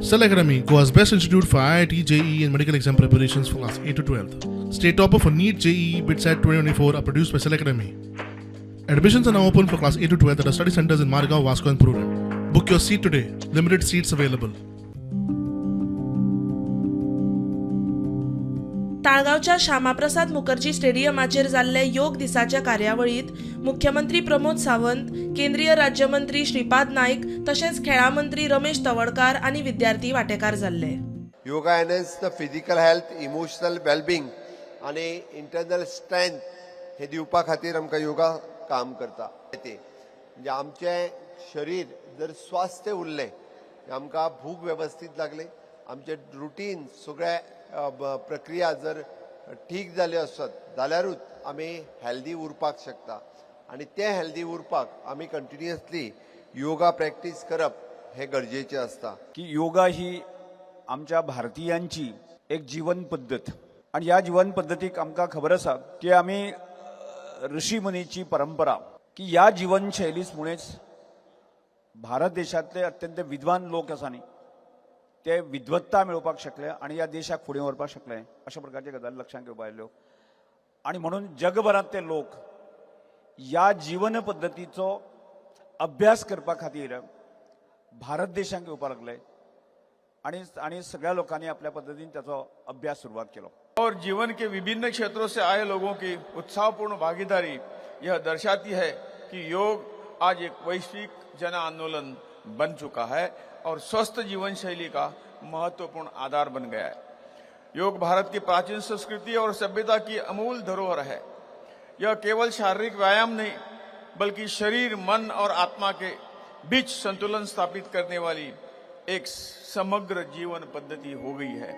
Cell Academy, Goa's best institute for IIT, JEE and medical exam preparations for class 8 to 12th. State topper for NEET, JEE, BITSAT 2024 are produced by Cell Academy. Admissions are now open for class 8 to 12th at our study centers in Margao, Vasco and Pururam. Book your seat today. Limited seats available. ताळगावच्या Shyamaprasad Mukherjee स्टेडियमाचेर जाल्ले योग दिसाच्या कार्यावळीत मुख्यमंत्री प्रमोद सावंत, केंद्रीय राज्यमंत्री श्रीपाद नाईक तशेंच खेळा मंत्री रमेश तवडकार आनी विद्यार्थी वांटेकार जाल्ले. Yoga enhance the physical health, emotional wellbeing आनी इंटरनल स्ट्रेंथ हे दिवपा खातीर आमकां योगा काम करता. म्हणजे आमचें शरीर जर स्वास्थ उरलें, आमकां भूक वेवस्थीत लागली, आमचे रुटीन सगळे प्रक्रिया जर ठीक जाल्यो आसत जाल्यारूच आमी हेल्दी उरपाक शकता. आनी ते हेल्दी उरपाक आमी कंटिन्युअसली योगा प्रॅक्टीस करप हे गरजेचें आसता. की योगा ही आमच्या भारतीयांची एक जीवन पद्धत आणि या जीवन पद्धतीक आमकां खबर आसा की आमी ऋषी मुनीची परंपरा की या जीवनशैलीमुळेच भारत देशातले अत्यंत विद्वान लोक आसा न्ही ते विद्वत्ता मेळोवपाक शकले आणि या देशाक फुडें व्हरपाक शकले. अशा प्रकारचे गजाली लक्षांत घेवपाक आयल्यो आणि म्हणून जगभरांतले लोक या जीवन पद्धतीचो अभ्यास करपा खातीर भारत देशांक येवपाक लागले आणि सगळ्या लोकांनी आपल्या पद्धतीन त्याचो अभ्यास सुरुवात केलो. और जीवन के विभिन्न क्षेत्रों से आए लोगों की उत्साहपूर्ण भागीदारी यह दर्शाती है कि योग आज एक वैश्विक जन आंदोलन बन चुका है और स्वस्थ जीवन शैली का महत्वपूर्ण आधार बन गया है. योग भारत की प्राचीन संस्कृति और सभ्यता की अमूल धरोहर है. यह केवल शारीरिक व्यायाम नहीं बल्कि शरीर, मन और आत्मा के बीच संतुलन स्थापित करने वाली एक समग्र जीवन पद्धति हो गई है.